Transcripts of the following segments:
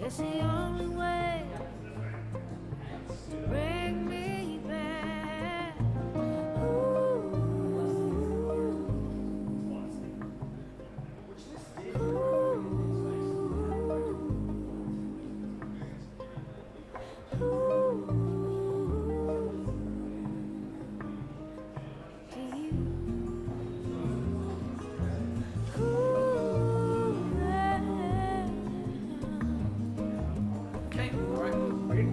It's the only way to bring me back. Ooh, ooh, ooh. To you. Ooh, yeah. Okay, all right, ready?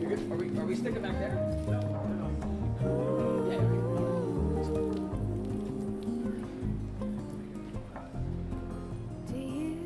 You're good? Are we sticking back there? Yeah. To you.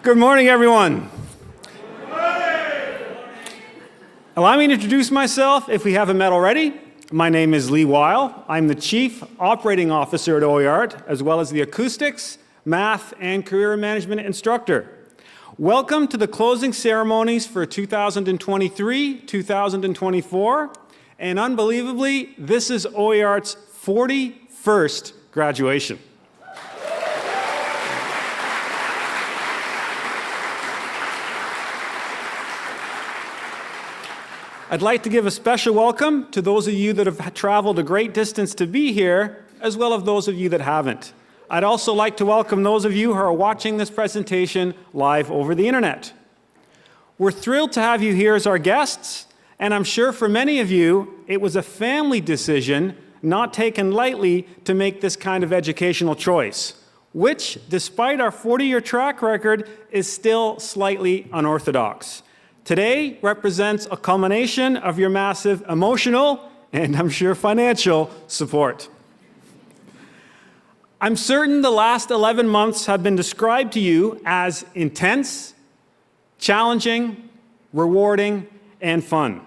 Good morning, everyone. Allow me to introduce myself if we haven't met already. My name is Lee Weil. I'm the Chief Operating Officer at Oiart, as well as the Acoustics, Math, and Career Management Instructor. Welcome to the closing ceremonies for 2023-2024, and unbelievably, this is Oiart's 41st graduation. I'd like to give a special welcome to those of you that have traveled a great distance to be here, as well as those of you that haven't. I'd also like to welcome those of you who are watching this presentation live over the internet. We're thrilled to have you here as our guests, and I'm sure for many of you, it was a family decision, not taken lightly, to make this kind of educational choice, which, despite our 40-year track record, is still slightly unorthodox. Today represents a culmination of your massive emotional and, I'm sure, financial support. I'm certain the last 11 months have been described to you as intense, challenging, rewarding, and fun.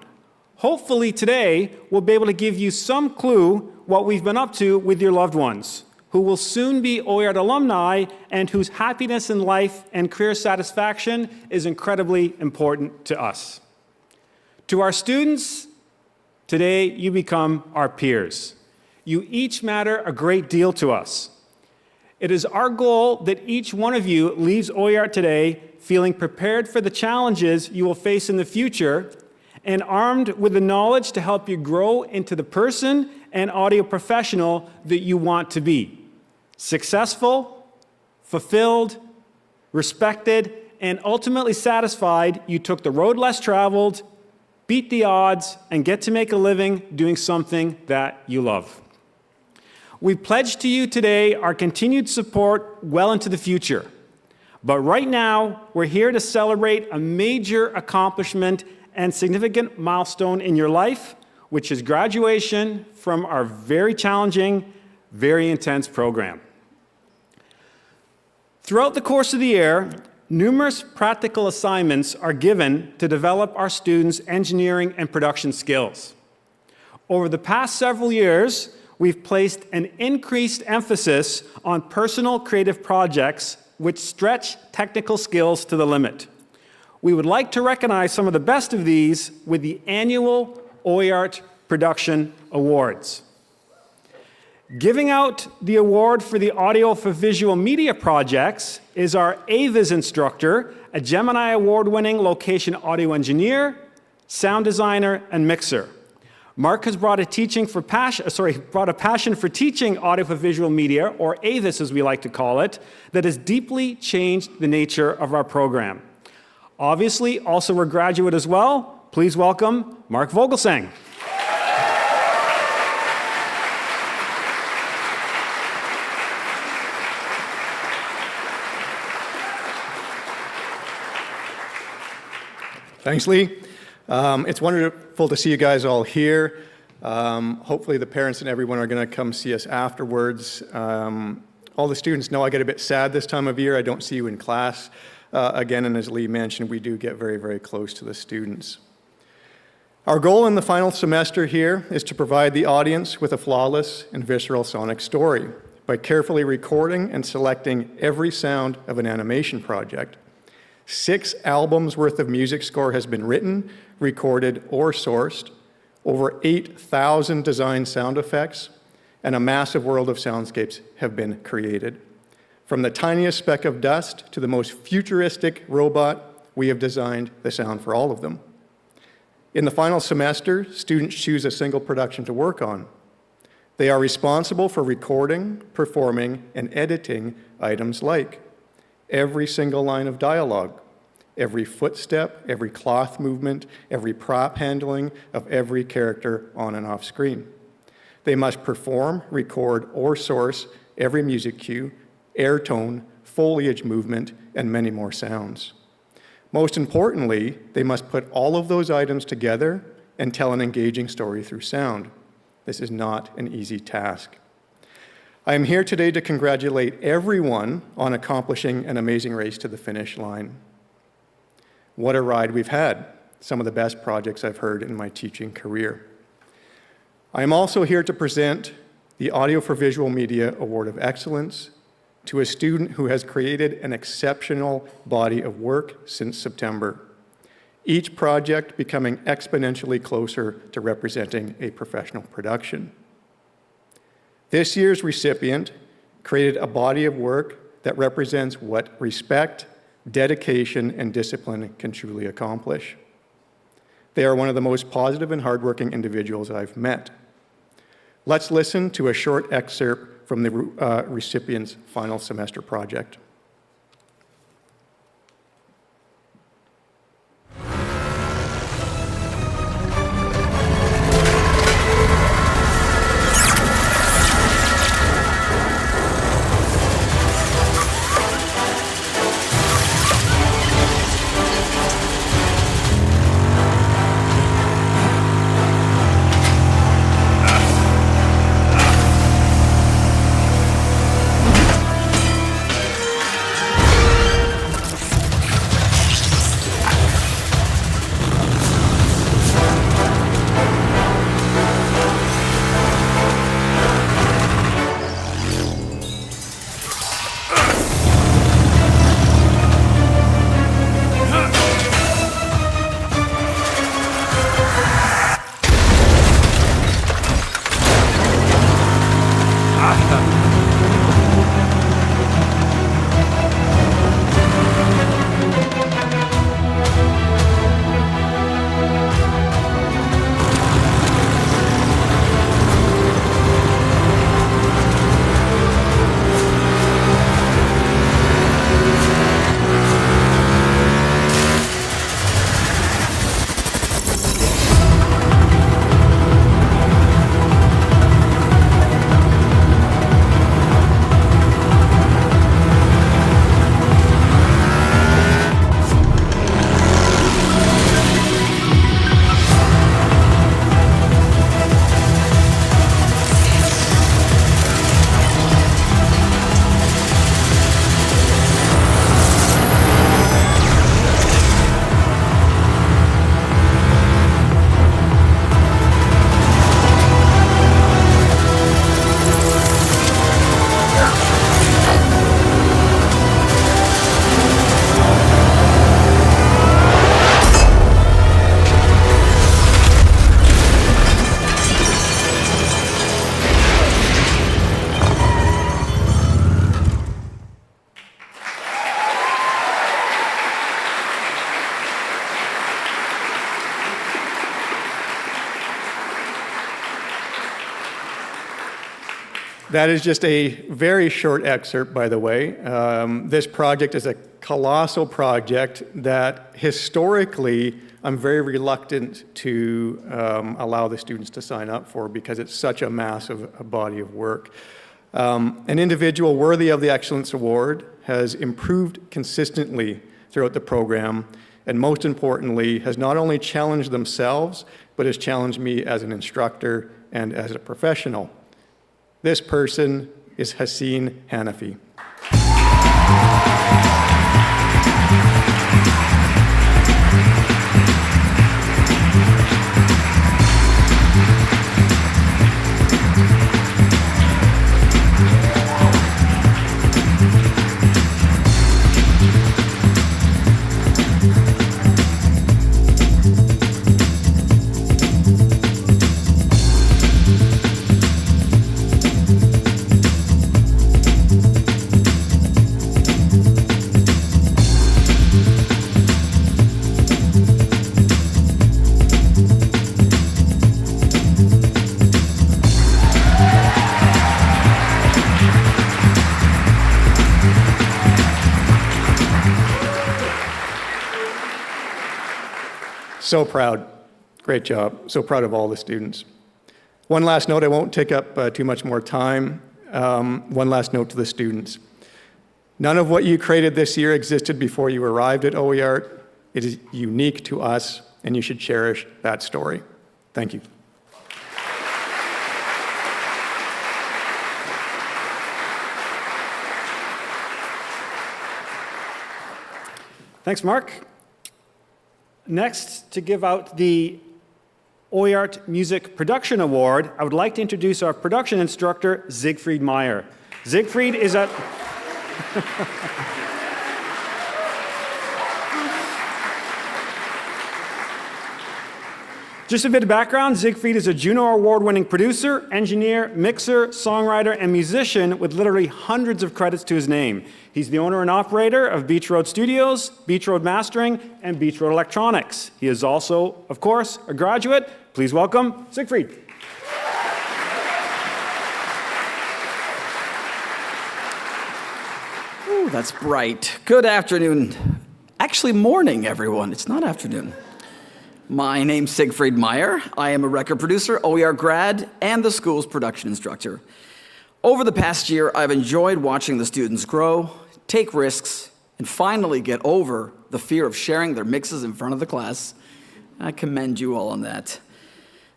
Hopefully today we'll be able to give you some clue what we've been up to with your loved ones, who will soon be Oiart alumni and whose happiness in life and career satisfaction is incredibly important to us. To our students, today you become our peers. You each matter a great deal to us. It is our goal that each one of you leaves Oiart today feeling prepared for the challenges you will face in the future and armed with the knowledge to help you grow into the person and audio professional that you want to be. Successful, fulfilled, respected, and ultimately satisfied you took the road less traveled, beat the odds, and get to make a living doing something that you love. We pledge to you today our continued support well into the future. But right now, we're here to celebrate a major accomplishment and significant milestone in your life, which is graduation from our very challenging, very intense program. Throughout the course of the year, numerous practical assignments are given to develop our students' engineering and production skills. Over the past several years, we've placed an increased emphasis on personal creative projects which stretch technical skills to the limit. We would like to recognize some of the best of these with the annual Oiart Production Awards. Giving out the award for the audio for visual media projects is our AVIS instructor, a Gemini Award-winning location audio engineer, sound designer, and mixer. Mark has brought a passion for teaching audio for visual media, or AVIS as we like to call it, that has deeply changed the nature of our program. Obviously, also a graduate as well. Please welcome Mark Vogelsang. Thanks, Lee. It's wonderful to see you guys all here. Hopefully the parents and everyone are going to come see us afterwards. All the students know I get a bit sad this time of year. I don't see you in class again, and as Lee mentioned, we do get very, very close to the students. Our goal in the final semester here is to provide the audience with a flawless and visceral sonic story by carefully recording and selecting every sound of an animation project. 6 albums worth of music score has been written, recorded, or sourced, over 8,000 designed sound effects, and a massive world of soundscapes have been created. From the tiniest speck of dust to the most futuristic robot, we have designed the sound for all of them. In the final semester, students choose a single production to work on. They are responsible for recording, performing, and editing items like every single line of dialogue, every footstep, every cloth movement, every prop handling of every character on and off screen. They must perform, record, or source every music cue, air tone, foliage movement, and many more sounds. Most importantly, they must put all of those items together and tell an engaging story through sound. This is not an easy task. I am here today to congratulate everyone on accomplishing an amazing race to the finish line. What a ride we've had. Some of the best projects I've heard in my teaching career. I am also here to present the Audio for Visual Media Award of Excellence to a student who has created an exceptional body of work since September, each project becoming exponentially closer to representing a professional production. This year's recipient created a body of work that represents what respect, dedication, and discipline can truly accomplish. They are one of the most positive and hardworking individuals I've met. Let's listen to a short excerpt from the recipient's final semester project. That is just a very short excerpt, by the way. This project is a colossal project that historically I'm very reluctant to allow the students to sign up for because it's such a massive body of work. An individual worthy of the Excellence Award has improved consistently throughout the program, and most importantly, has not only challenged themselves, but has challenged me as an instructor and as a professional. This person is Haseen Hanafi. So proud. Great job. So proud of all the students. One last note, I won't take up too much more time. One last note to the students. None of what you created this year existed before you arrived at Oiart. It is unique to us, and you should cherish that story. Thank you. Thanks, Mark. Next, to give out the Oiart Music Production Award, I would like to introduce our production instructor, Siegfried Meyer. Siegfried is a... Just a bit of background, Siegfried is a Juno Award-winning producer, engineer, mixer, songwriter, and musician with literally hundreds of credits to his name. He's the owner and operator of Beach Road Studios, Beach Road Mastering, and Beach Road Electronics. He is also, of course, a graduate. Please welcome Siegfried. Ooh, that's bright. Good afternoon. Actually, morning, everyone. It's not afternoon. My name's Siegfried Meyer. I am a record producer, Oiart grad, and the school's production instructor. Over the past year, I've enjoyed watching the students grow, take risks, and finally get over the fear of sharing their mixes in front of the class. I commend you all on that.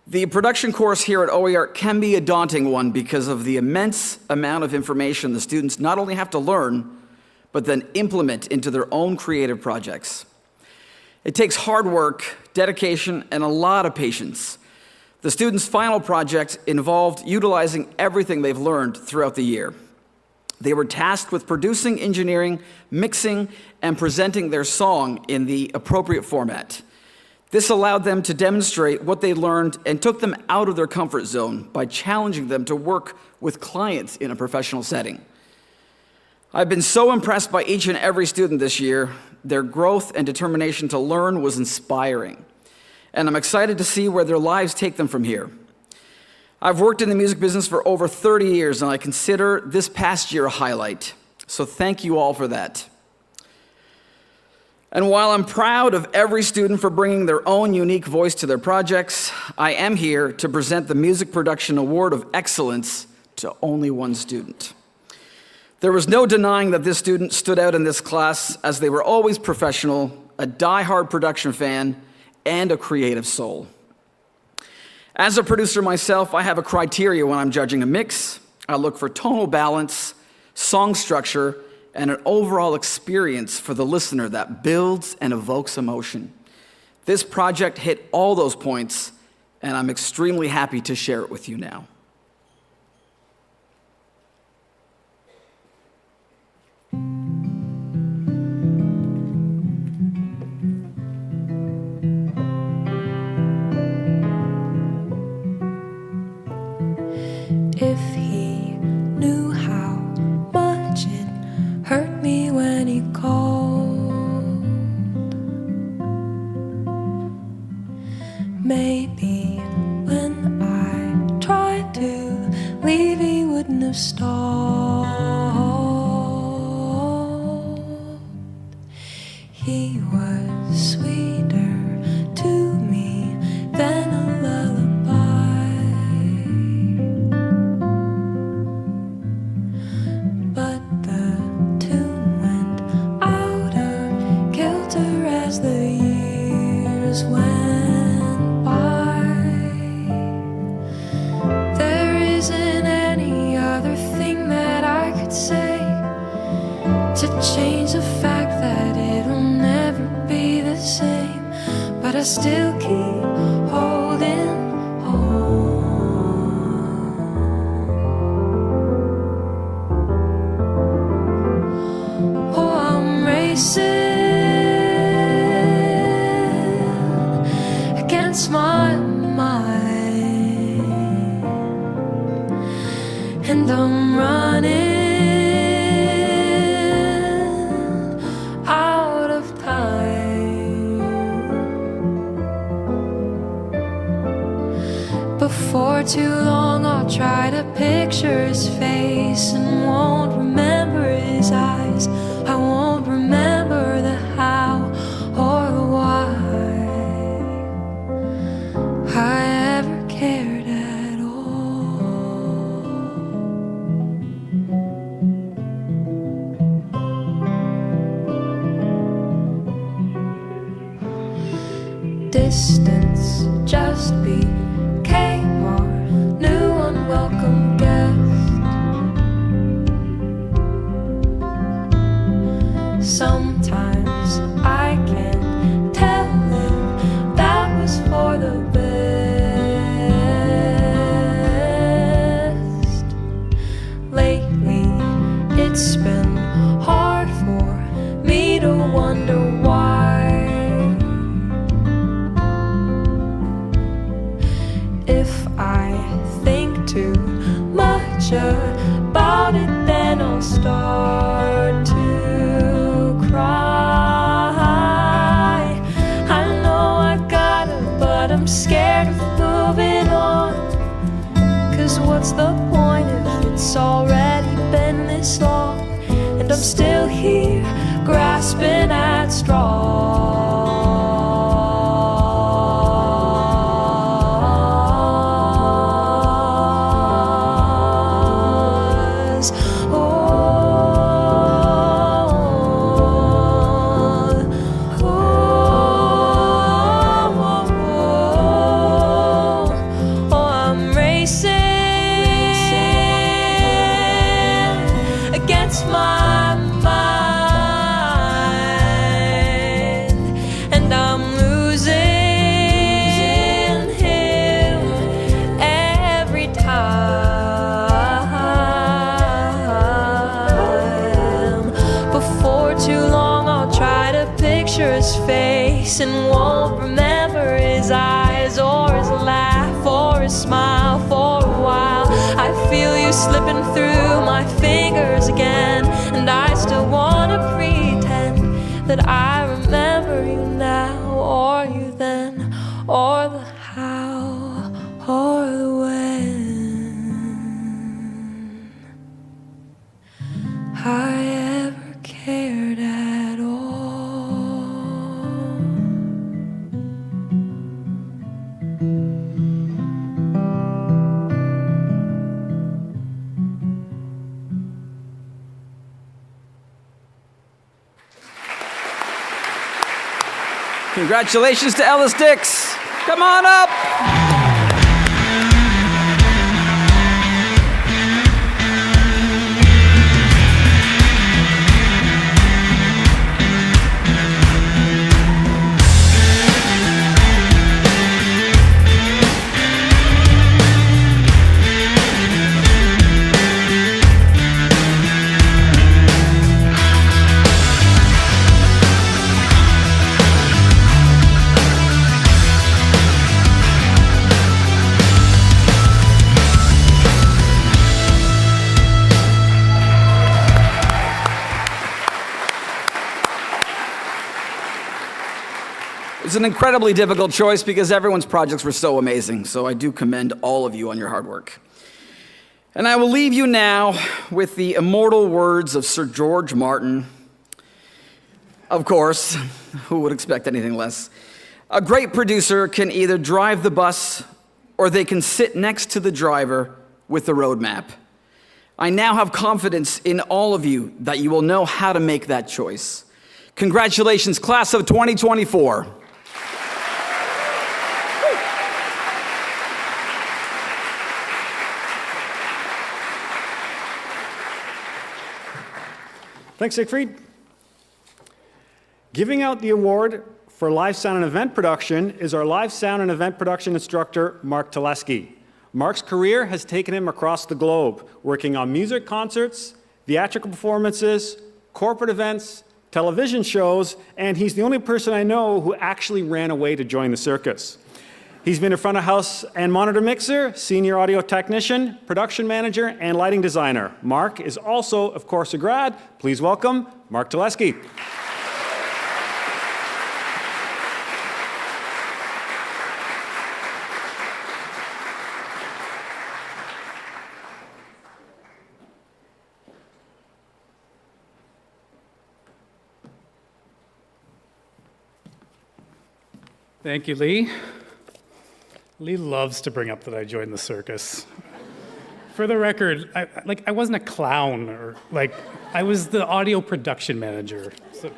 The production course here at Oiart can be a daunting one because of the immense amount of information the students not only have to learn, but then implement into their own creative projects. It takes hard work, dedication, and a lot of patience. The students' final project involved utilizing everything they've learned throughout the year. They were tasked with producing, engineering, mixing, and presenting their song in the appropriate format. This allowed them to demonstrate what they learned and took them out of their comfort zone by challenging them to work with clients in a professional setting. I've been so impressed by each and every student this year. Their growth and determination to learn was inspiring, and I'm excited to see where their lives take them from here. I've worked in the music business for over 30 years, and I consider this past year a highlight, so thank you all for that. And while I'm proud of every student for bringing their own unique voice to their projects, I am here to present the Music Production Award of Excellence to only one student. There was no denying that this student stood out in this class, as they were always professional, a die-hard production fan, and a creative soul. As a producer myself, I have a criteria when I'm judging a mix. I look for tonal balance, song structure, and an overall experience for the listener that builds and evokes emotion. This project hit all those points, and I'm extremely happy to share it with you now. If he knew how much it hurt me when he called, maybe when I tried to leave he wouldn't have stalled. He was sweeter to me than a lullaby, but the tune went out of kilter as the years went by. There isn't any other thing that I could say to change the fact that it'll never be the same, but I still keep holding on. Oh, I'm racing against my mind, and I'm running out of time. Before too long I'll try to picture his face and won't remember his eyes. I won't remember the how or the why I ever cared at all. distance just became our new unwelcome guest. Sometimes I can't tell if that was for the best. Lately, it's been hard for me to wonder why. If I think too much about it, then I'll start to cry. I know I gotta, but I'm scared of moving on. 'Cause what's the point if it's already been this long? And I'm still here, grasping at straws. I'm racing against my mind, and I'm losing him every time. Before too long, I'll try to picture his face and won't remember his eyes or his laugh or his smile for a while. I feel you slipping through my fingers again, and I still wanna pretend that I remember you now, or you then, or the how, or the when I ever cared at all. Congratulations to Ellis Dix. Come on up. It's an incredibly difficult choice because everyone's projects were so amazing, so I do commend all of you on your hard work. And I will leave you now with the immortal words of Sir George Martin. Of course, who would expect anything less? A great producer can either drive the bus or they can sit next to the driver with the roadmap. I now have confidence in all of you that you will know how to make that choice. Congratulations, class of 2024. Thanks, Siegfried. Giving out the award for live sound and event production is our live sound and event production instructor, Mark Teleski. Mark's career has taken him across the globe, working on music concerts, theatrical performances, corporate events, television shows, and he's the only person I know who actually ran away to join the circus. He's been a front of house and monitor mixer, senior audio technician, production manager, and lighting designer. Mark is also, of course, a grad. Please welcome Mark Teleski. Thank you, Lee. Lee loves to bring up that I joined the circus. For the record, I wasn't a clown I was the audio production manager. So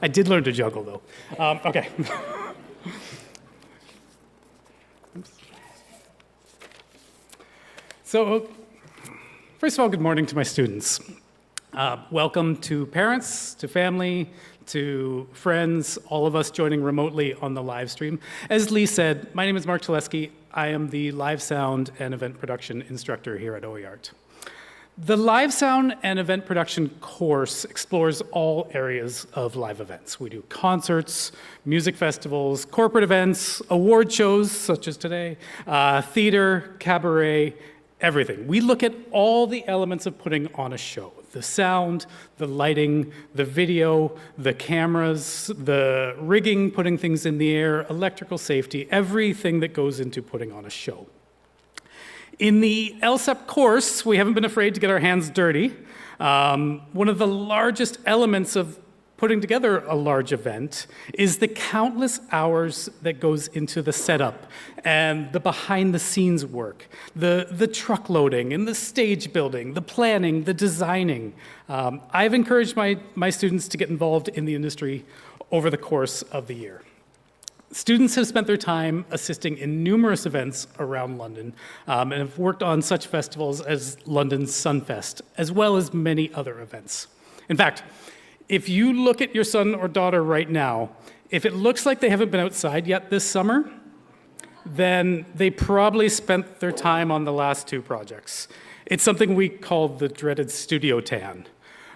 I did learn to juggle though. Okay. So, first of all, good morning to my students. Welcome to parents, to family, to friends, all of us joining remotely on the live stream. As Lee said, my name is Mark Teleski. I am the live sound and event production instructor here at Oiart. The live sound and event production course explores all areas of live events. We do concerts, music festivals, corporate events, award shows such as today, theater, cabaret, everything. We look at all the elements of putting on a show. The sound, the lighting, the video, the cameras, the rigging, putting things in the air, electrical safety, everything that goes into putting on a show. In the LSEP course, we haven't been afraid to get our hands dirty. One of the largest elements of putting together a large event is the countless hours that goes into the setup and the behind-the-scenes work, the truck loading and the stage building, the planning, the designing. I've encouraged my students to get involved in the industry over the course of the year. Students have spent their time assisting in numerous events around London and have worked on such festivals as London's Sunfest, as well as many other events. In fact, if you look at your son or daughter right now, if it looks like they haven't been outside yet this summer, then they probably spent their time on the last two projects. It's something we call the dreaded studio tan.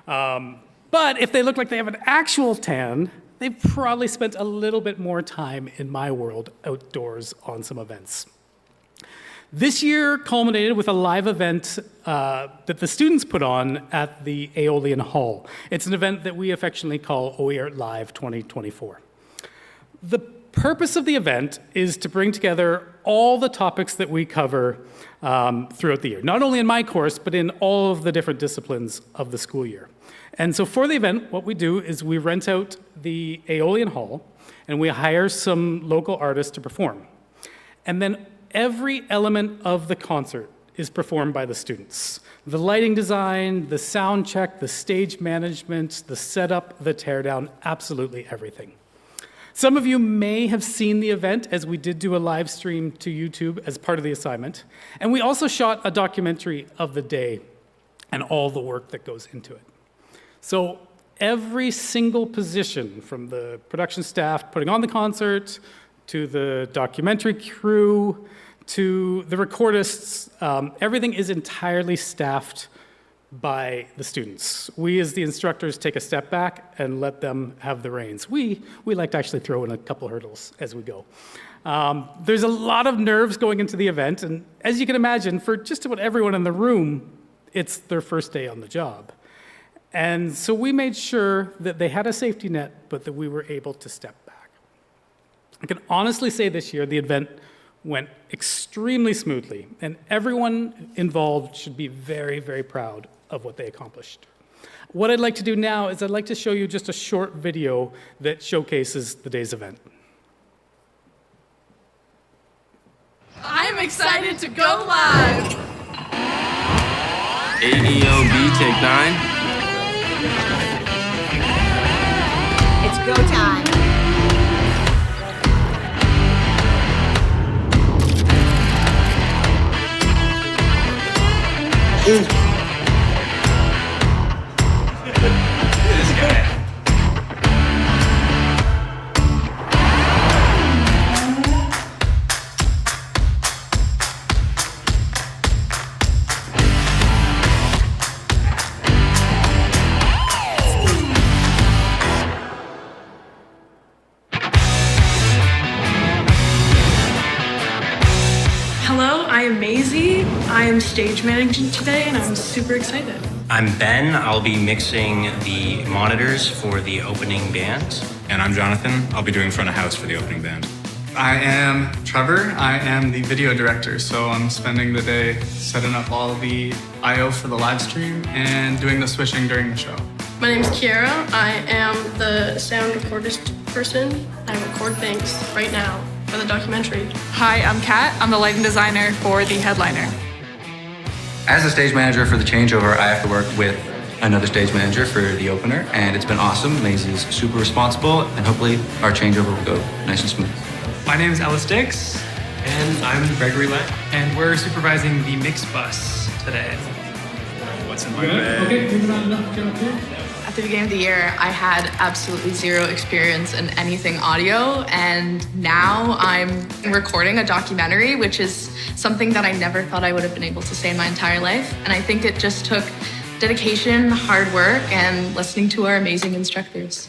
But if they look like they have an actual tan, they've probably spent a little bit more time in my world outdoors on some events. This year culminated with a live event that the students put on at the Aeolian Hall. It's an event that we affectionately call Oiart Live 2024. The purpose of the event is to bring together all the topics that we cover throughout the year, not only in my course, but in all of the different disciplines of the school year. And so for the event, what we do is we rent out the Aeolian Hall and we hire some local artists to perform. And then every element of the concert is performed by the students. The lighting design, the sound check, the stage management, the setup, the teardown, absolutely everything. Some of you may have seen the event as we did do a live stream to YouTube as part of the assignment. And we also shot a documentary of the day and all the work that goes into it. So every single position, from the production staff putting on the concert, to the documentary crew, to the recordists, everything is entirely staffed by the students. We as the instructors take a step back and let them have the reins. We like to actually throw in a couple hurdles as we go. There's a lot of nerves going into the event, and as you can imagine, for just about everyone in the room, it's their first day on the job. And so we made sure that they had a safety net, but that we were able to step back. I can honestly say this year, the event went extremely smoothly, and everyone involved should be very, very proud of what they accomplished. What I'd like to do now is I'd like to show you just a short video that showcases the day's event. I'm excited to go live! AEOB, take 9. It's go time. This guy. Hello, I am Maisie. I am stage managing today and I'm super excited. I'm Ben. I'll be mixing the monitors for the opening band. And I'm Jonathan. I'll be doing front of house for the opening band. I am Trevor. I am the video director, so I'm spending the day setting up all the I/O for the live stream and doing the switching during the show. My name is Kiara. I am the sound recordist person. I record things right now for the documentary. Hi, I'm Kat. I'm the lighting designer for the headliner. As the stage manager for the changeover, I have to work with another stage manager for the opener, and it's been awesome. Maisie's super responsible, and hopefully our changeover will go nice and smooth. My name is Ellis Dix. And I'm Gregory Lang. And we're supervising the mix bus today. What's in my bag? Okay, moving on up here. At the beginning of the year, I had absolutely zero experience in anything audio, and now I'm recording a documentary, which is something that I never thought I would have been able to say in my entire life. And I think it just took dedication, hard work, and listening to our amazing instructors.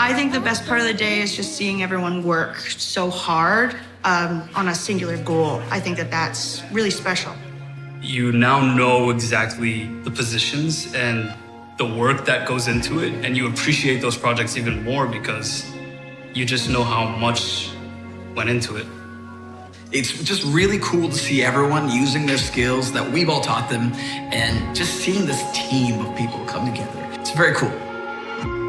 I think the best part of the day is just seeing everyone work so hard on a singular goal. I think that that's really special. You now know exactly the positions and the work that goes into it, and you appreciate those projects even more because you just know how much went into it. It's just really cool to see everyone using their skills that we've all taught them and just seeing this team of people come together. It's very cool.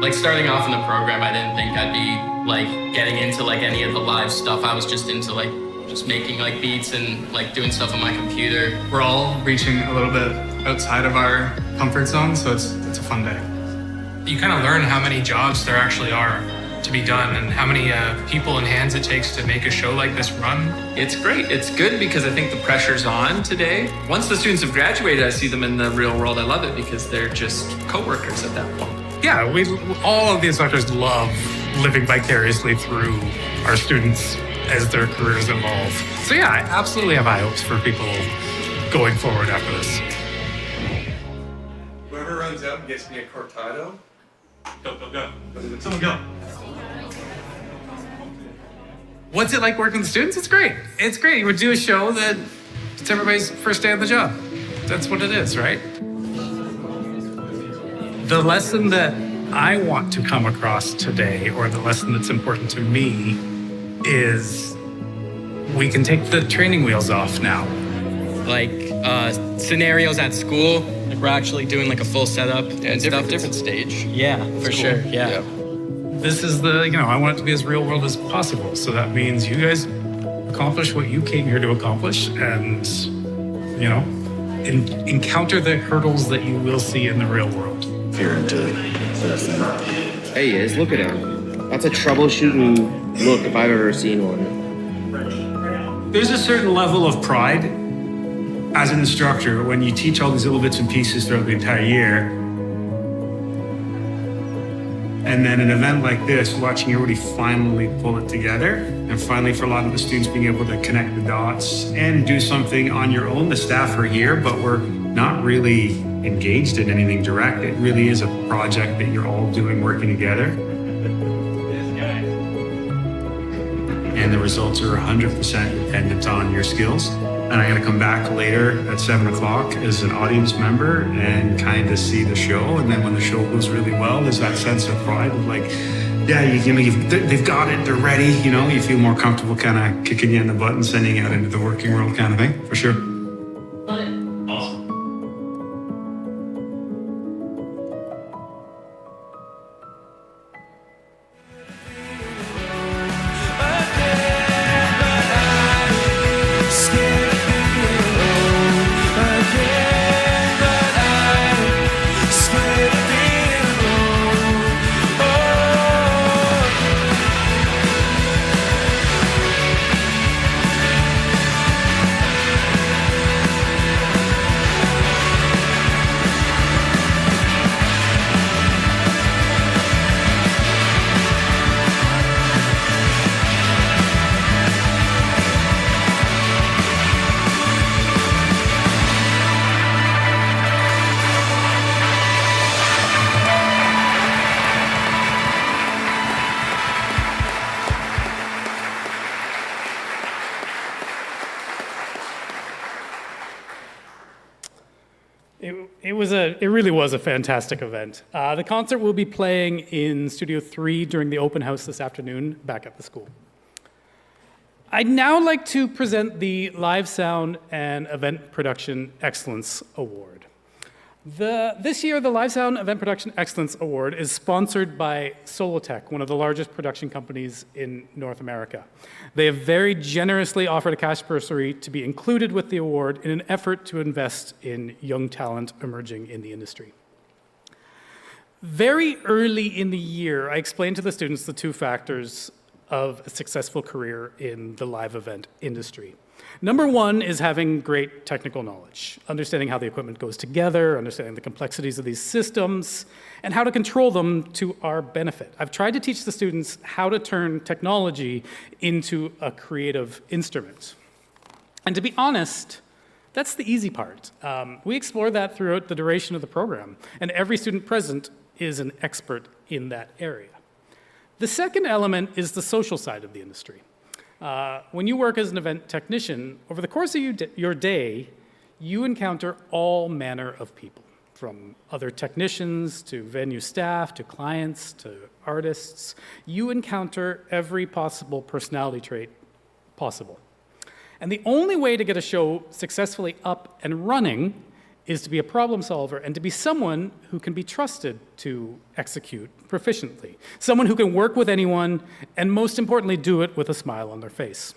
Like starting off in the program, I didn't think I'd be like getting into like any of the live stuff. I was just into like just making like beats and like doing stuff on my computer. We're all reaching a little bit outside of our comfort zone, so it's a fun day. You kind of learn how many jobs there actually are to be done and how many people and hands it takes to make a show like this run. It's great. It's good because I think the pressure's on today. Once the students have graduated, I see them in the real world. I love it because they're just coworkers at that point. Yeah, all of the instructors love living vicariously through our students as their careers evolve. So yeah, I absolutely have high hopes for people going forward after this. Whoever runs out gets me a cortado. Go. Someone go. What's it like working with students? It's great. It's great. You would do a show that it's everybody's first day on the job. That's what it is, right? The lesson that I want to come across today, or the lesson that's important to me, is we can take the training wheels off now. Like scenarios at school, like we're actually doing like a full setup and different stage. Yeah, for sure. Yeah. This is I want it to be as real world as possible. So that means you guys accomplish what you came here to accomplish and, encounter the hurdles that you will see in the real world. Hey, guys, look at him. That's a troubleshooting look if I've ever seen one. There's a certain level of pride as an instructor when you teach all these little bits and pieces throughout the entire year. And then an event like this, watching everybody finally pull it together, and finally for a lot of the students being able to connect the dots and do something on your own. The staff are here, but we're not really engaged in anything direct. It really is a project that you're all doing, working together. And the results are 100% dependent on your skills. And I'm gonna come back later at 7 o'clock as an audience member and kind of see the show. And then when the show goes really well, there's that sense of pride of like, yeah, they've got it, they're ready. You feel more comfortable kind of kicking you in the butt and sending you out into the working world kind of thing, for sure. It really was a fantastic event. The concert will be playing in Studio 3 during the open house this afternoon back at the school. I'd now like to present the Live Sound and Event Production Excellence Award. This year, the Live Sound Event Production Excellence Award is sponsored by Solotech, one of the largest production companies in North America. They have very generously offered a cash bursary to be included with the award in an effort to invest in young talent emerging in the industry. Very early in the year, I explained to the students the two factors of a successful career in the live event industry. Number one is having great technical knowledge, understanding how the equipment goes together, understanding the complexities of these systems, and how to control them to our benefit. I've tried to teach the students how to turn technology into a creative instrument. And to be honest, that's the easy part. We explore that throughout the duration of the program, and every student present is an expert in that area. The second element is the social side of the industry. When you work as an event technician, over the course of your day, you encounter all manner of people, from other technicians to venue staff to clients to artists. You encounter every possible personality trait possible. And the only way to get a show successfully up and running is to be a problem solver and to be someone who can be trusted to execute proficiently, someone who can work with anyone, and most importantly, do it with a smile on their face.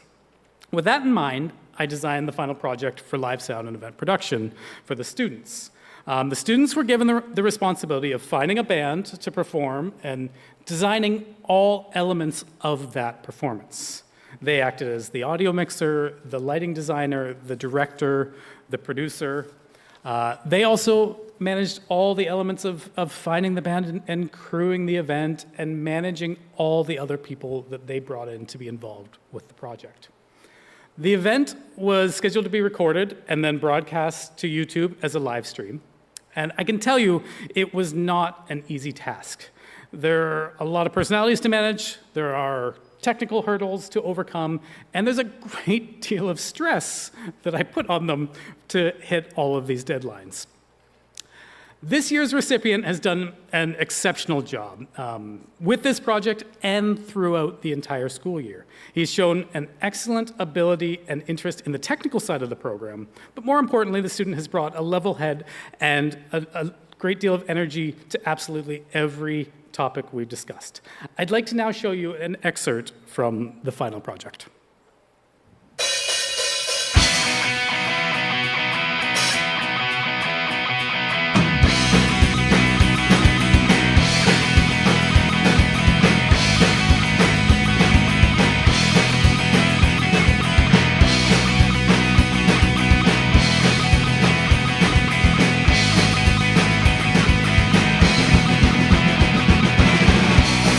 With that in mind, I designed the final project for live sound and event production for the students. The students were given the responsibility of finding a band to perform and designing all elements of that performance. They acted as the audio mixer, the lighting designer, the director, the producer. They also managed all the elements of finding the band and crewing the event and managing all the other people that they brought in to be involved with the project. The event was scheduled to be recorded and then broadcast to YouTube as a live stream. And I can tell you, it was not an easy task. There are a lot of personalities to manage, there are technical hurdles to overcome, and there's a great deal of stress that I put on them to hit all of these deadlines. This year's recipient has done an exceptional job with this project and throughout the entire school year. He's shown an excellent ability and interest in the technical side of the program, but more importantly, the student has brought a level head and a great deal of energy to absolutely every topic we've discussed. I'd like to now show you an excerpt from the final project.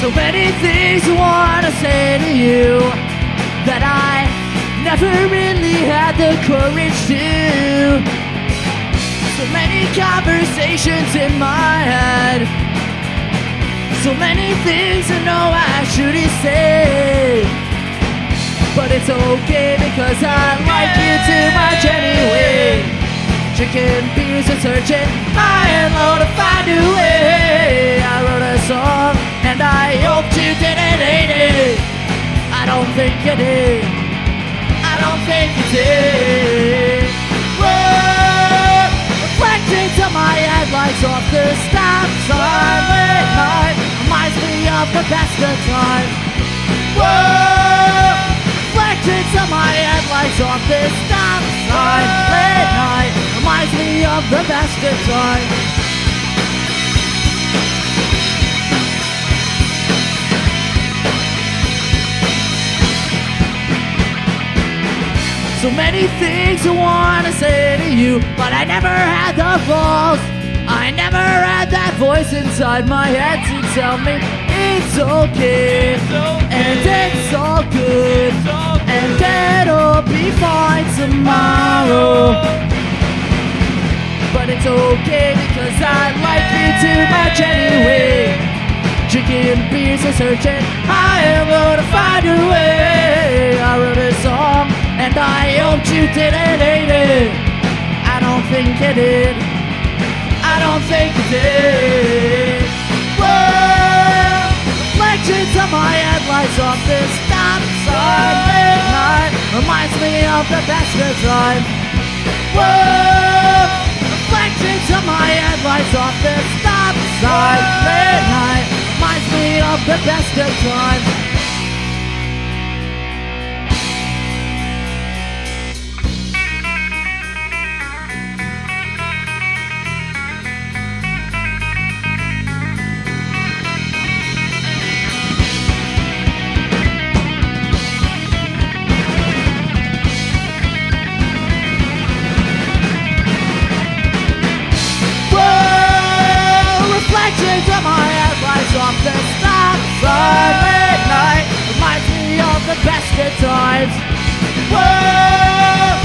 So many things I want to say to you that I never really had the courage to. So many conversations in my head, so many things I know I shouldn't say. But it's okay because I like you too much anyway. Drinking beers and searching high and low to find a way. I wrote a song and I hoped you didn't hate it. I don't think you did. I don't think you did. Whoa, reflections of my headlights off the stop sign. Late night reminds me of the best of times. Whoa, reflections of my headlights off the stop sign. Late night reminds me of the best of times. So many things I want to say to you, but I never had the balls. I never had that voice inside my head to tell me it's okay, and it's all good, and it'll be fine tomorrow. But it's okay because I like you too much anyway. Drinking beers and searching high and low to find a way. I wrote a song and I hoped you didn't hate it. I don't think you did. I don't think you did. Whoa, reflections of my headlights off the stop sign. Late night reminds me of the best of times. Whoa! Reflections of my headlights off the stop sign. Midnight reminds me of the best of times. Reflections of my headlights off the stop sign. Midnight reminds me of the best of times. Whoa!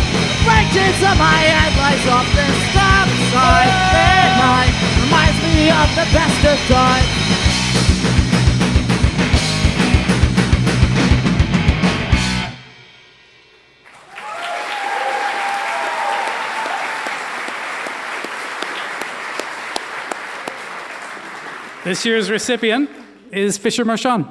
Reflections of my headlights off the stop sign. Midnight reminds me of the best of times. This year's recipient is Fisher Marchand.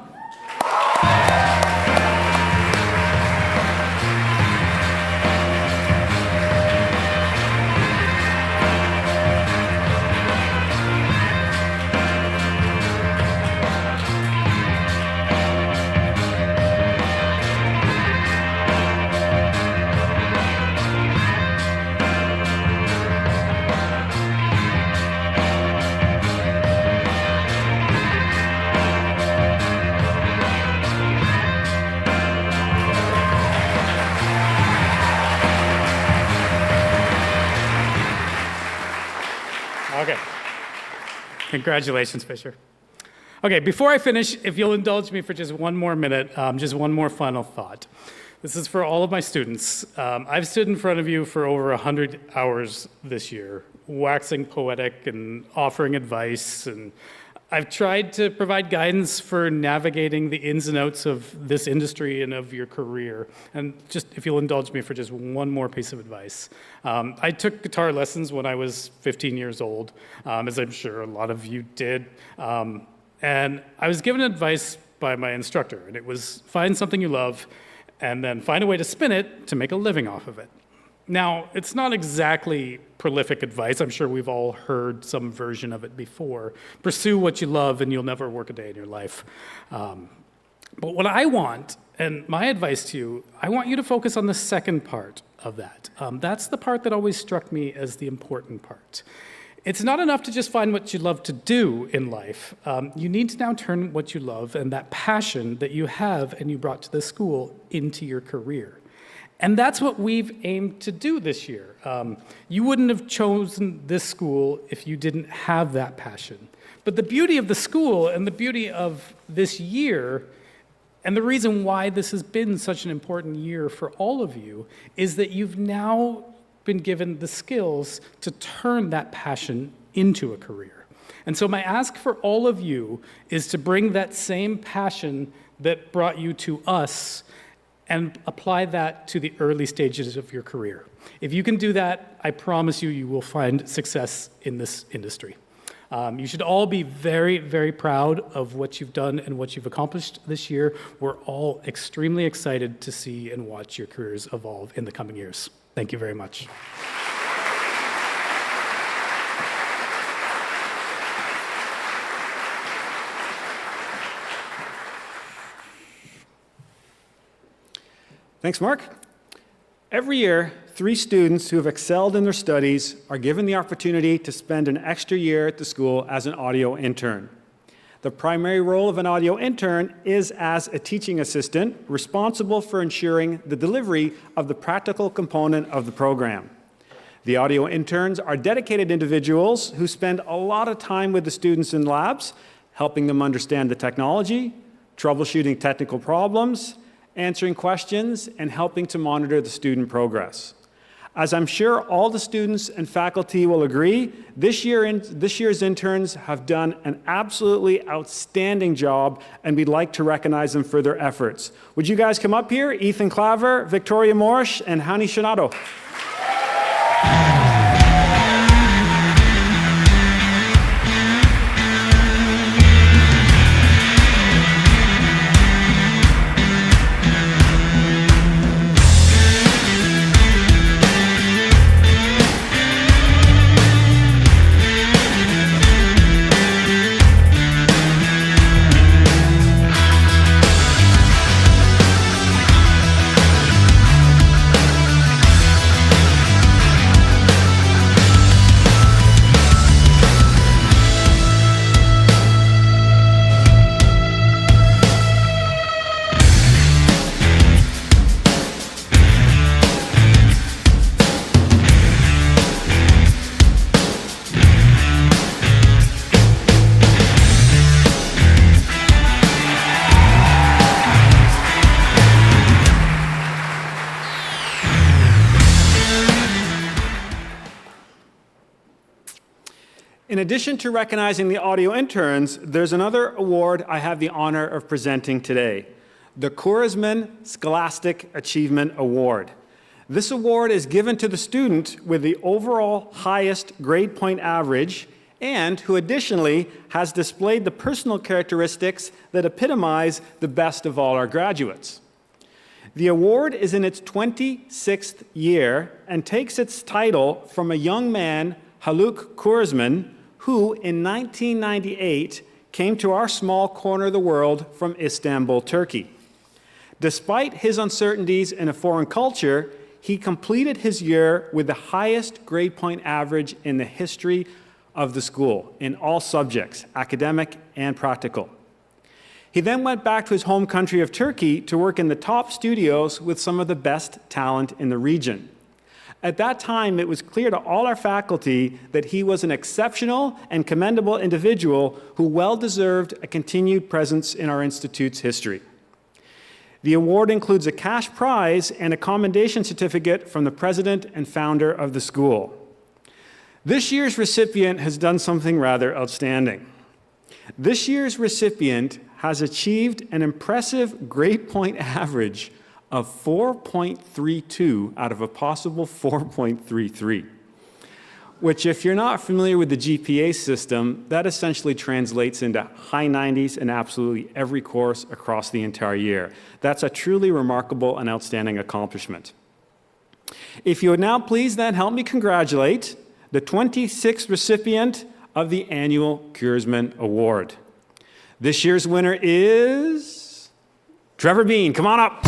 Okay. Congratulations, Fisher. Okay, before I finish, if you'll indulge me for just one more minute, just one more final thought. This is for all of my students. I've stood in front of you for over 100 hours this year, waxing poetic and offering advice, and I've tried to provide guidance for navigating the ins and outs of this industry and of your career. And just, if you'll indulge me for just one more piece of advice. I took guitar lessons when I was 15 years old, as I'm sure a lot of you did. And I was given advice by my instructor, and it was find something you love, and then find a way to spin it to make a living off of it. Now, it's not exactly prolific advice. I'm sure we've all heard some version of it before. Pursue what you love and you'll never work a day in your life. But what I want, and my advice to you, I want you to focus on the second part of that. That's the part that always struck me as the important part. It's not enough to just find what you love to do in life. You need to now turn what you love and that passion that you have and you brought to the school into your career. And that's what we've aimed to do this year. You wouldn't have chosen this school if you didn't have that passion. But the beauty of the school and the beauty of this year, and the reason why this has been such an important year for all of you, is that you've now been given the skills to turn that passion into a career. And so my ask for all of you is to bring that same passion that brought you to us and apply that to the early stages of your career. If you can do that, I promise you, you will find success in this industry. You should all be very, very proud of what you've done and what you've accomplished this year. We're all extremely excited to see and watch your careers evolve in the coming years. Thank you very much. Thanks, Mark. Every year, 3 students who have excelled in their studies are given the opportunity to spend an extra year at the school as an audio intern. The primary role of an audio intern is as a teaching assistant responsible for ensuring the delivery of the practical component of the program. The audio interns are dedicated individuals who spend a lot of time with the students in labs, helping them understand the technology, troubleshooting technical problems, answering questions, and helping to monitor the student progress. As I'm sure all the students and faculty will agree, this year's interns have done an absolutely outstanding job, and we'd like to recognize them for their efforts. Would you guys come up here? Ethan Claver, Victoria Morrish, and Hani Shinato. addition to recognizing the audio interns, there's another award I have the honor of presenting today, the Kurzman Scholastic Achievement Award. This award is given to the student with the overall highest grade point average and who additionally has displayed the personal characteristics that epitomize the best of all our graduates. The award is in its 26th year and takes its title from a young man, Haluk Kurzman, who in 1998 came to our small corner of the world from Istanbul, Turkey. Despite his uncertainties in a foreign culture, he completed his year with the highest grade point average in the history of the school in all subjects, academic and practical. He then went back to his home country of Turkey to work in the top studios with some of the best talent in the region. At that time, it was clear to all our faculty that he was an exceptional and commendable individual who well deserved a continued presence in our institute's history. The award includes a cash prize and a commendation certificate from the president and founder of the school. This year's recipient has done something rather outstanding. This year's recipient has achieved an impressive grade point average of 4.32 out of a possible 4.33, which, if you're not familiar with the GPA system, that essentially translates into high 90s in absolutely every course across the entire year. That's a truly remarkable and outstanding accomplishment. If you would now please then help me congratulate the 26th recipient of the annual Kurzman Award. This year's winner is Trevor Bean. Come on up.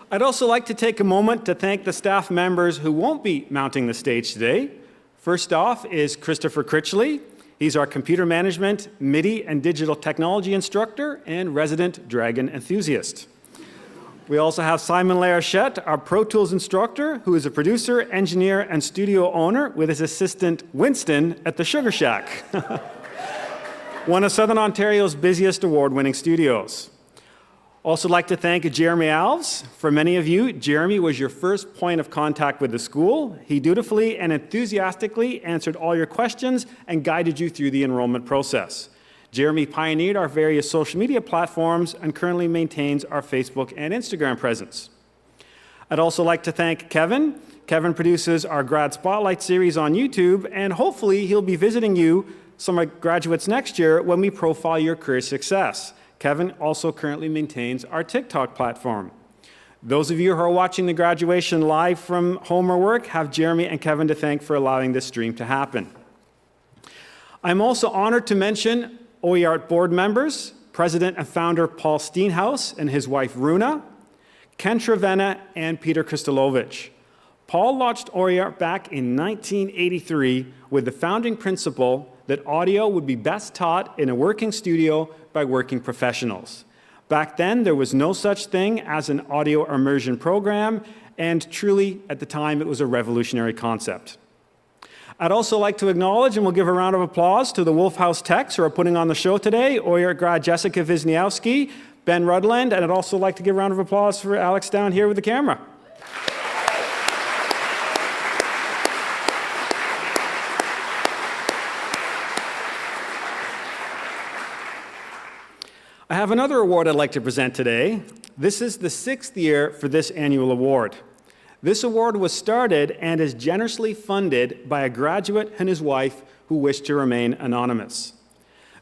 I'd also like to take a moment to thank the staff members who won't be mounting the stage today. First off is Christopher Critchley. He's our computer management, MIDI, and digital technology instructor and resident Dragon enthusiast. We also have Simon Larachette, our Pro Tools instructor, who is a producer, engineer, and studio owner with his assistant Winston at the Sugar Shack, one of Southern Ontario's busiest award-winning studios. Also like to thank Jeremy Alves. For many of you, Jeremy was your first point of contact with the school. He dutifully and enthusiastically answered all your questions and guided you through the enrollment process. Jeremy pioneered our various social media platforms and currently maintains our Facebook and Instagram presence. I'd also like to thank Kevin. Kevin produces our Grad Spotlight series on YouTube, and hopefully he'll be visiting you, some graduates next year, when we profile your career success. Kevin also currently maintains our TikTok platform. Those of you who are watching the graduation live from home or work have Jeremy and Kevin to thank for allowing this stream to happen. I'm also honored to mention Oiart board members, President and founder Paul Steenhouse and his wife Runa, Ken Trevenna, and Peter Kristolovich. Paul launched Oiart back in 1983 with the founding principle that audio would be best taught in a working studio by working professionals. Back then, there was no such thing as an audio immersion program, and truly, at the time, it was a revolutionary concept. I'd also like to acknowledge, and we'll give a round of applause to the Wolf House techs who are putting on the show today, Oiart grad Jessica Wisniewski, Ben Rudland, and I'd also like to give a round of applause for Alex down here with the camera. I have another award I'd like to present today. This is the 6th year for this annual award. This award was started and is generously funded by a graduate and his wife who wish to remain anonymous.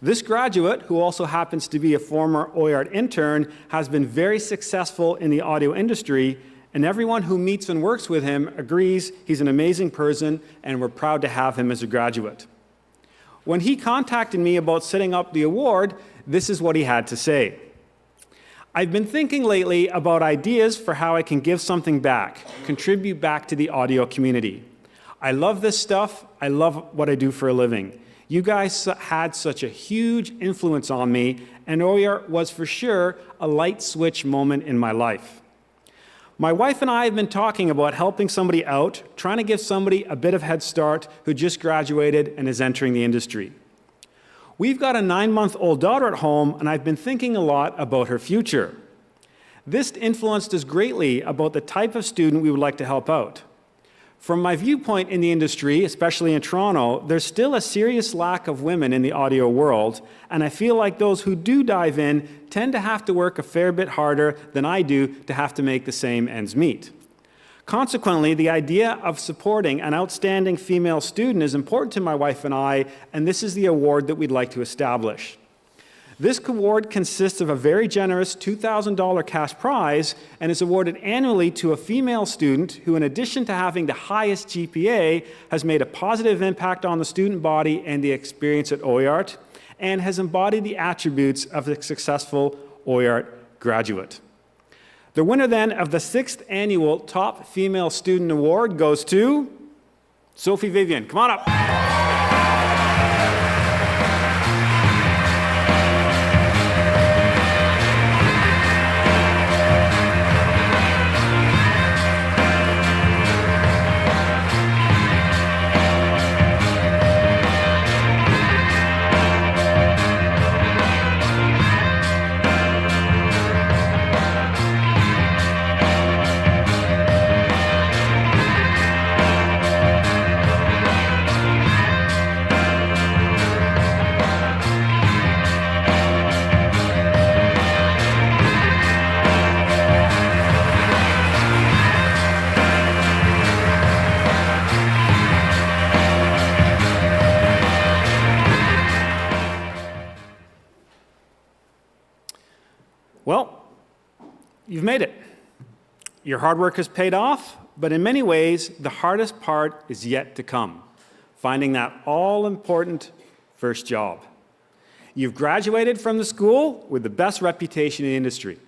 This graduate, who also happens to be a former Oiart intern, has been very successful in the audio industry and everyone who meets and works with him agrees he's an amazing person, and we're proud to have him as a graduate. When he contacted me about setting up the award, this is what he had to say. I've been thinking lately about ideas for how I can give something back, contribute back to the audio community. I love this stuff. I love what I do for a living. You guys had such a huge influence on me, and Oiart was for sure a light switch moment in my life. My wife and I have been talking about helping somebody out, trying to give somebody a bit of head start who just graduated and is entering the industry. We've got a 9-month-old daughter at home, and I've been thinking a lot about her future. This influenced us greatly about the type of student we would like to help out. From my viewpoint in the industry, especially in Toronto, there's still a serious lack of women in the audio world, and I feel like those who do dive in tend to have to work a fair bit harder than I do to have to make the same ends meet. Consequently, the idea of supporting an outstanding female student is important to my wife and I, and this is the award that we'd like to establish. This award consists of a very generous $2,000 cash prize and is awarded annually to a female student who, in addition to having the highest GPA, has made a positive impact on the student body and the experience at Oiart, and has embodied the attributes of a successful Oiart graduate. The winner then of the 6th annual Top Female Student Award goes to Sophie Vivian. Come on up. Well, you've made it. Your hard work has paid off, but in many ways, the hardest part is yet to come, finding that all-important first job. You've graduated from the school with the best reputation in the industry.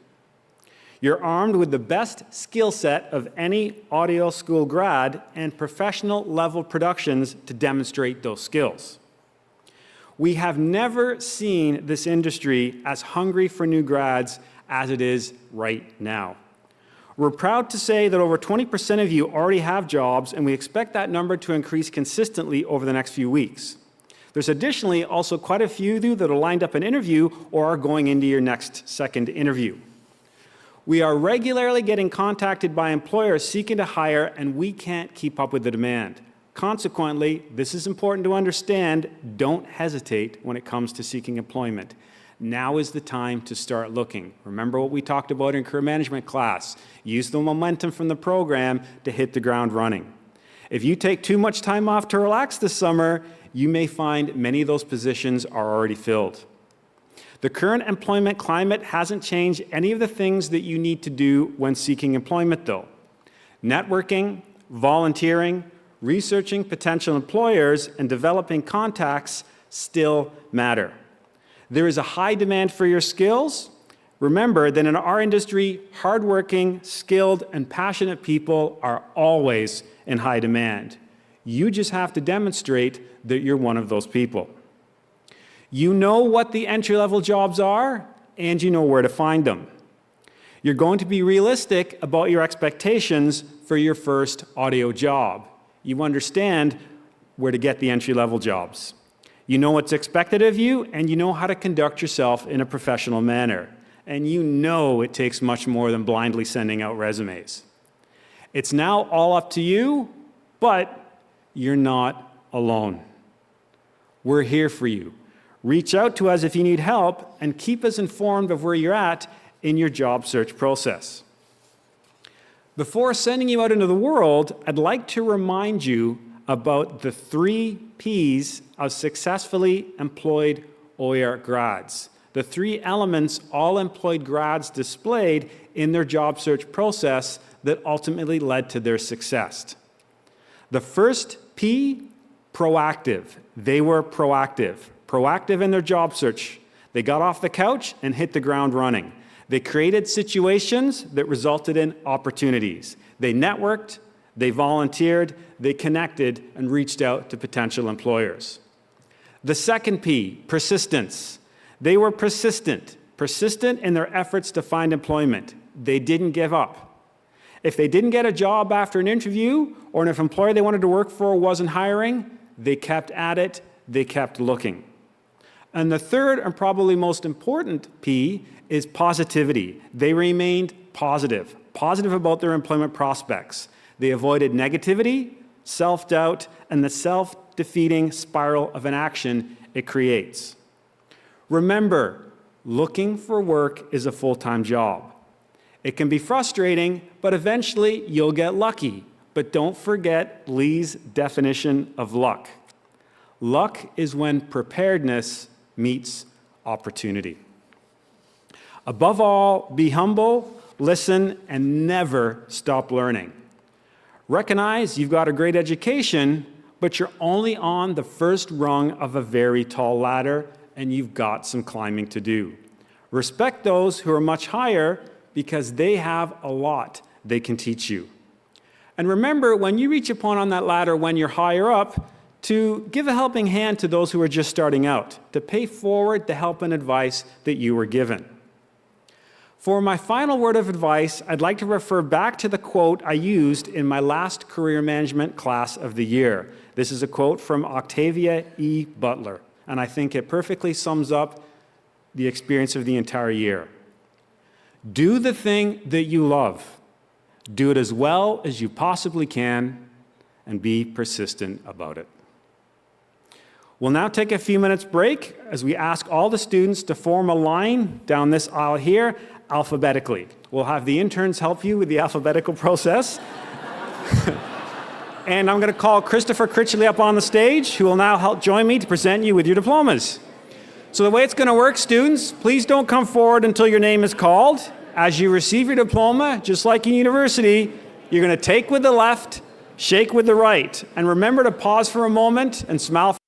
You're armed with the best skill set of any audio school grad and professional level productions to demonstrate those skills. We have never seen this industry as hungry for new grads as it is right now. We're proud to say that over 20% of you already have jobs, and we expect that number to increase consistently over the next few weeks. There's additionally also quite a few of you that are lined up an interview or are going into your next second interview. We are regularly getting contacted by employers seeking to hire, and we can't keep up with the demand. Consequently, this is important to understand. Don't hesitate when it comes to seeking employment. Now is the time to start looking. Remember what we talked about in career management class. Use the momentum from the program to hit the ground running. If you take too much time off to relax this summer, you may find many of those positions are already filled. The current employment climate hasn't changed any of the things that you need to do when seeking employment, though. Networking, volunteering, researching potential employers, and developing contacts still matter. There is a high demand for your skills. Remember that in our industry, hardworking, skilled, and passionate people are always in high demand. You just have to demonstrate that you're one of those people. You know what the entry-level jobs are, and you know where to find them. You're going to be realistic about your expectations for your first audio job. You understand where to get the entry-level jobs. You know what's expected of you, and you know how to conduct yourself in a professional manner. And you know it takes much more than blindly sending out resumes. It's now all up to you, but you're not alone. We're here for you. Reach out to us if you need help, and keep us informed of where you're at in your job search process. Before sending you out into the world, I'd like to remind you about the 3 Ps of successfully employed Oiart grads. The 3 elements all employed grads displayed in their job search process that ultimately led to their success. The first P, proactive. They were proactive. Proactive in their job search. They got off the couch and hit the ground running. They created situations that resulted in opportunities. They networked, they volunteered, they connected, and reached out to potential employers. The second P, persistence. They were persistent in their efforts to find employment. They didn't give up. If they didn't get a job after an interview, or if an employer they wanted to work for wasn't hiring, they kept at it, they kept looking. And the third and probably most important P is positivity. They remained positive about their employment prospects. They avoided negativity, self-doubt, and the self-defeating spiral of inaction it creates. Remember, looking for work is a full-time job. It can be frustrating, but eventually you'll get lucky. But don't forget Lee's definition of luck. Luck is when preparedness meets opportunity. Above all, be humble, listen, and never stop learning. Recognize you've got a great education, but you're only on the first rung of a very tall ladder, and you've got some climbing to do. Respect those who are much higher because they have a lot they can teach you. And remember, when you reach upon on that ladder when you're higher up, to give a helping hand to those who are just starting out, to pay forward the help and advice that you were given. For my final word of advice, I'd like to refer back to the quote I used in my last career management class of the year. This is a quote from Octavia E. Butler, and I think it perfectly sums up the experience of the entire year. Do the thing that you love. Do it as well as you possibly can, and be persistent about it. We'll now take a few minutes break as we ask all the students to form a line down this aisle here, alphabetically. We'll have the interns help you with the alphabetical process. And I'm going to call Christopher Critchley up on the stage, who will now help join me to present you with your diplomas. So the way it's going to work, students, please don't come forward until your name is called. As you receive your diploma, just like in university, you're going to take with the left, shake with the right, and remember to pause for a moment and smile.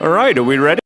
All right, are we ready?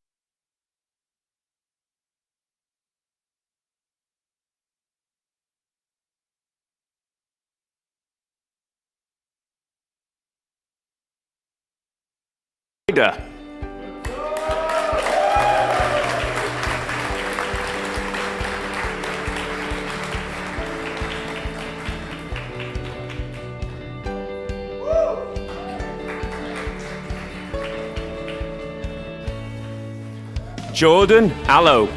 Jordan Allo.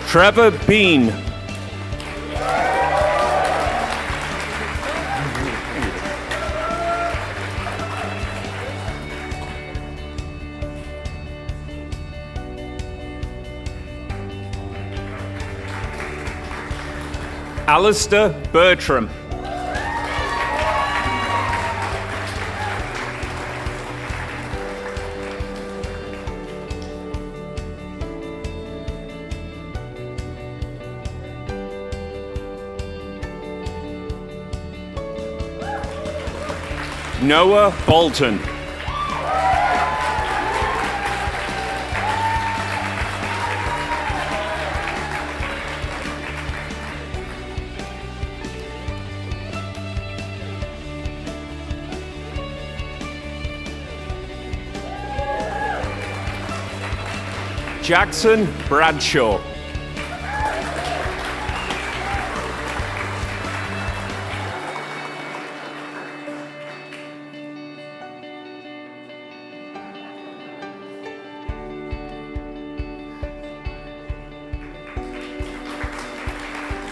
Trevor Bean. Alistair Bertram. Noah Bolton. Jackson Bradshaw.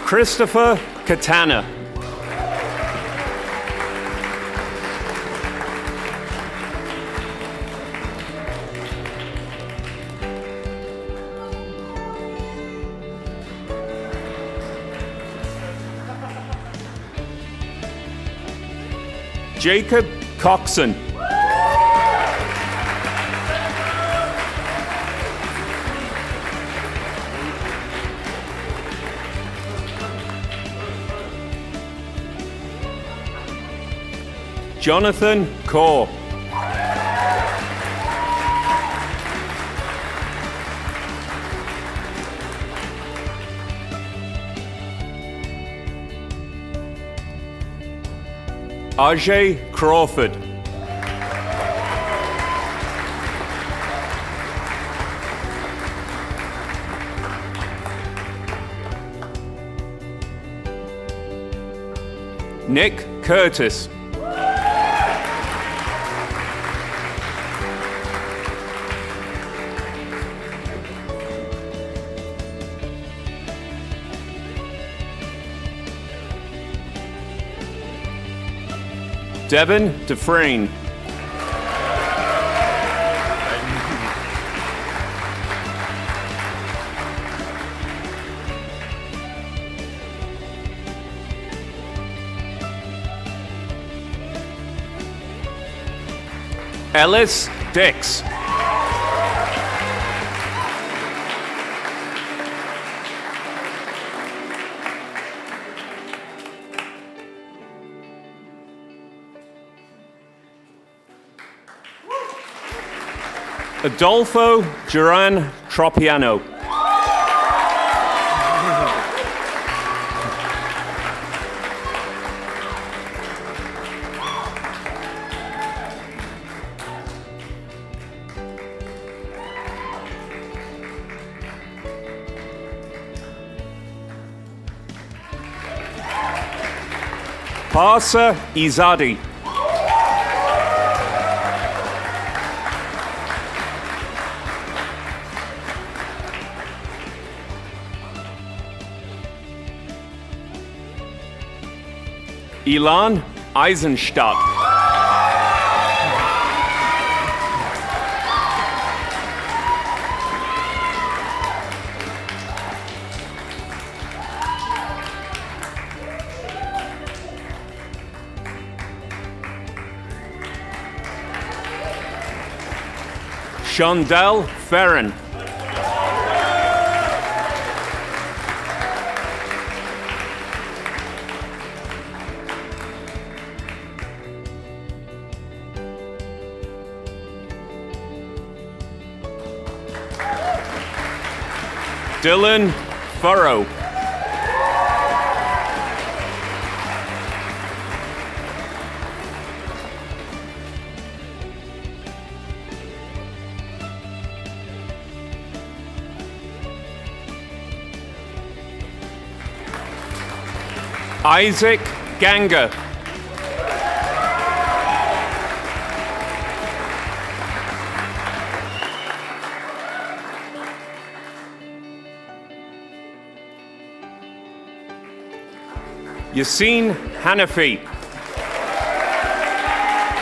Christopher Katana. Jacob Coxon. Jonathan Kaur. Ajay Crawford. Nick Curtis. Devin Dufresne. Ellis Dix. Adolfo Duran Tropiano. Parsa Izadi. Ilan Eisenstadt. Shondell Ferren. Dylan Furrow. Isaac Ganga. Yassine Hanafi.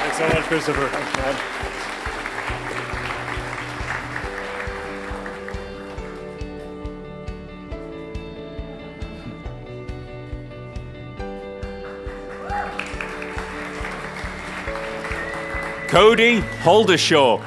Thanks so much, Christopher. Thanks, man. Cody Holdershaw.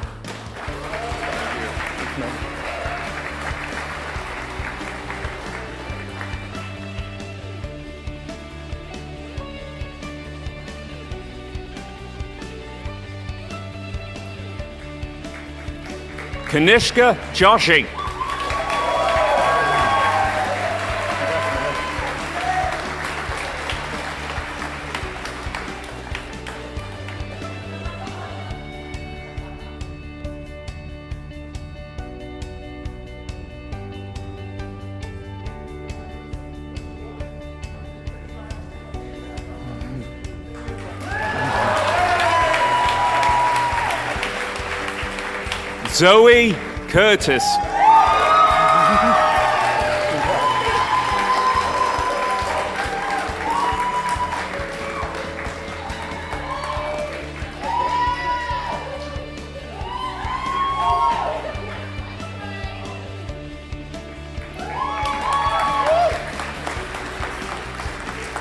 Kanishka Joshi. Zoe Curtis.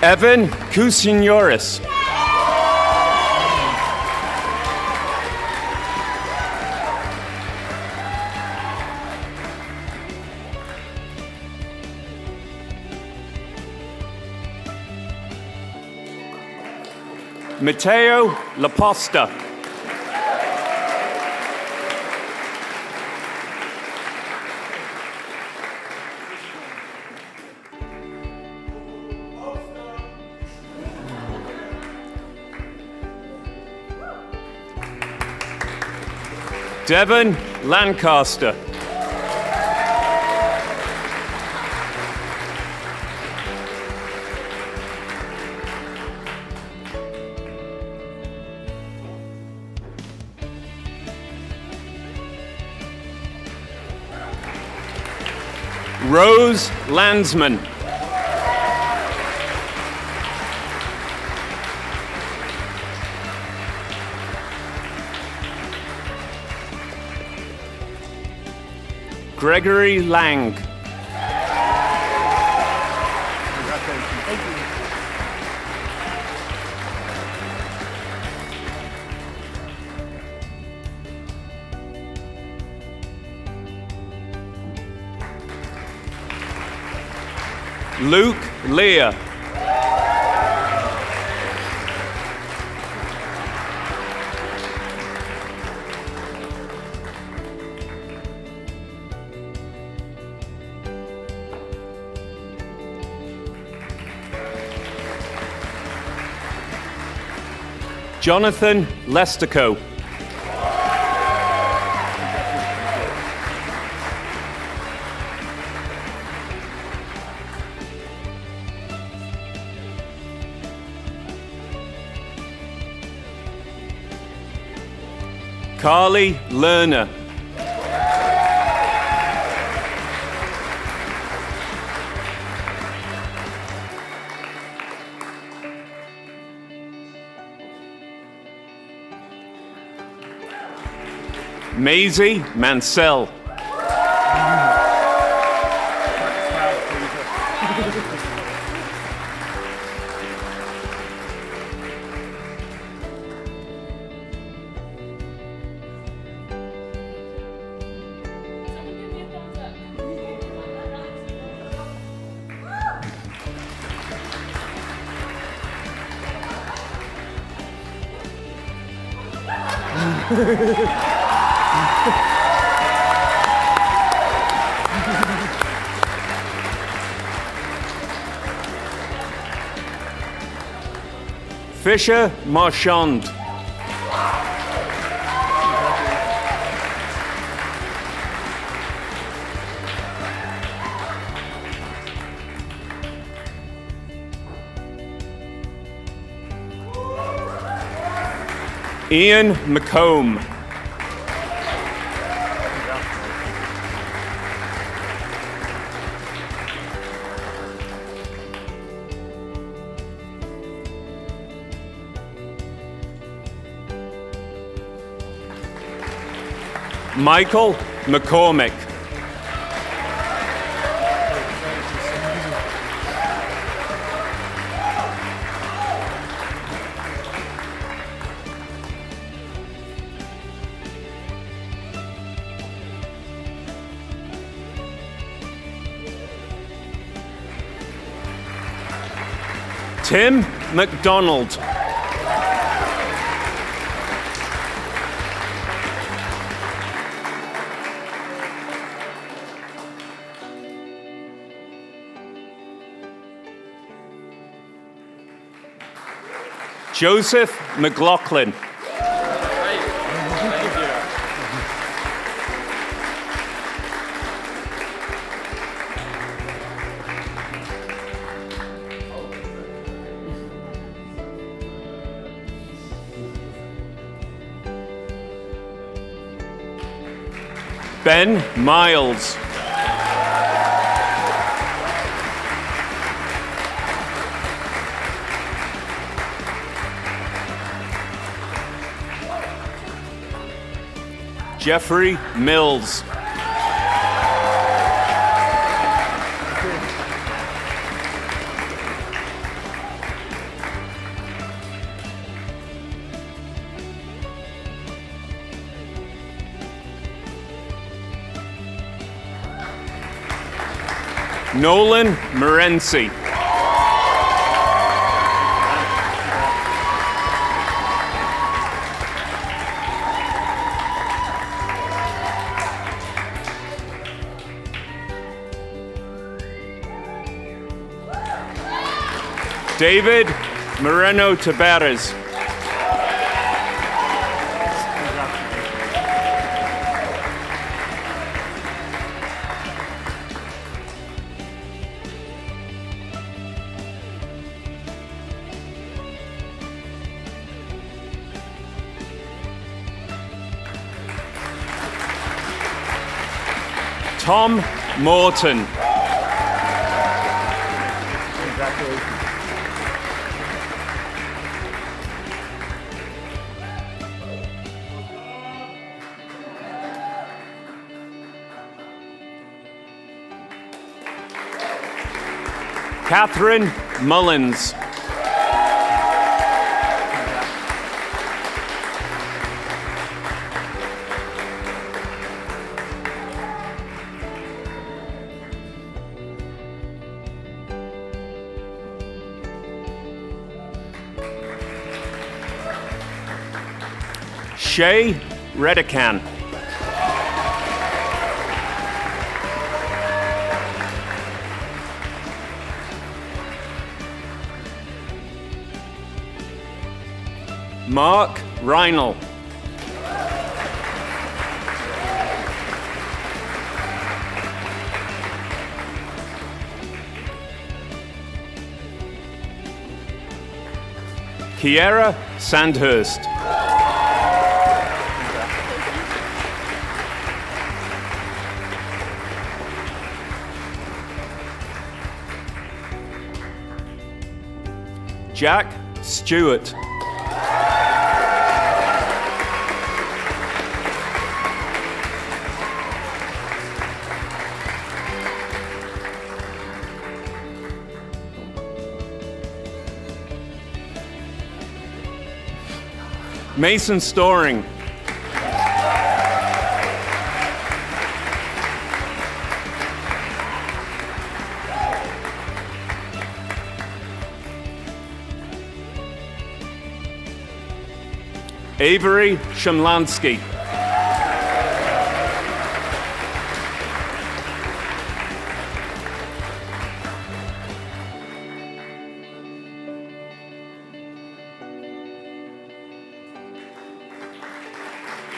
Evan Kusinioris. Matteo Laposta. Devon Lancaster. Rose Landsman. Gregory Lang. Luke Lear. Jonathan Lestico. Carly Lerner. Maisie Mansell. Fisher Marchand. Ian McComb. Michael McCormick. Tim McDonald. Joseph McLaughlin. Ben Miles. Jeffrey Mills. Nolan Morency. David Moreno Tabares. Tom Morton. Catherine Mullins. Shay Redican. Mark Reinl. Kiera Sandhurst. Jack Stewart. Mason Storing. Avery Shumlansky.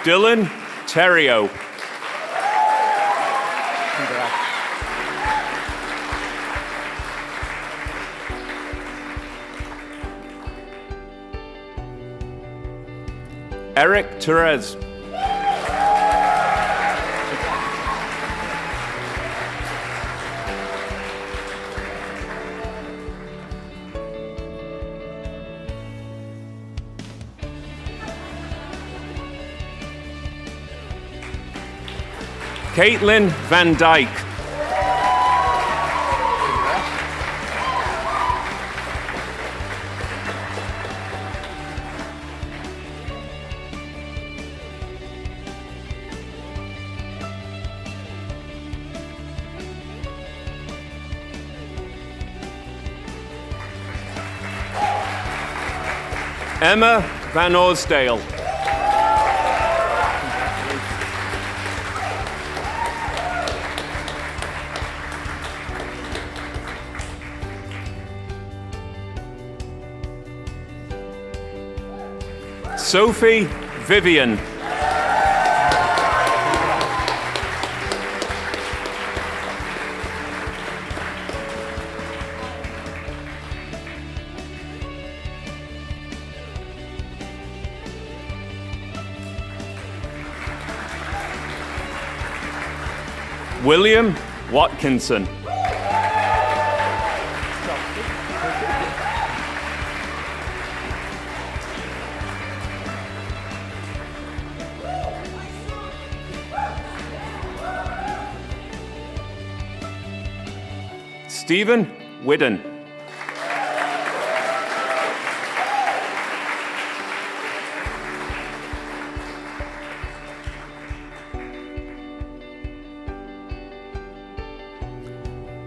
Dylan Terrio. Eric Therese. Caitlin Van Dyke. Emma Van Orsdale. Sophie Vivian. William Watkinson. Stephen Whidden.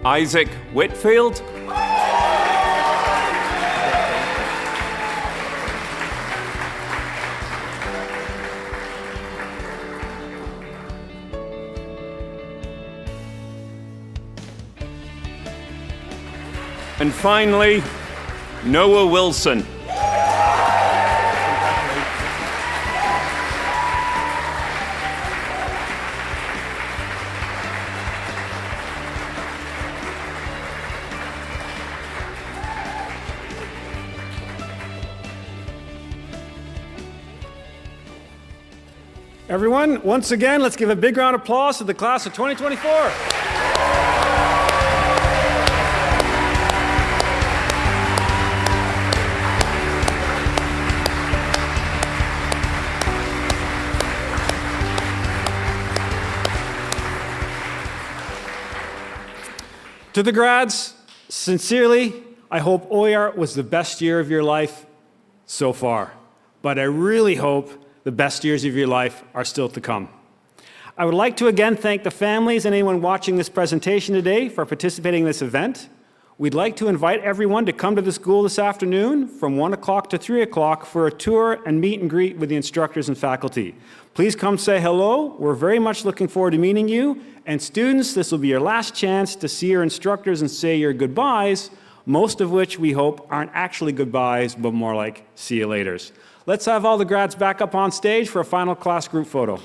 Isaac Whitfield. And finally, Noah Wilson. Everyone, once again, let's give a big round of applause to the class of 2024. To the grads, sincerely, I hope Oiart was the best year of your life so far, but I really hope the best years of your life are still to come. I would like to again thank the families and anyone watching this presentation today for participating in this event. We'd like to invite everyone to come to the school this afternoon from 1 o'clock to 3 o'clock for a tour and meet and greet with the instructors and faculty. Please come say hello. We're very much looking forward to meeting you. And students, this will be your last chance to see your instructors and say your goodbyes, most of which we hope aren't actually goodbyes, but more like see you laters. Let's have all the grads back up on stage for a final class group photo.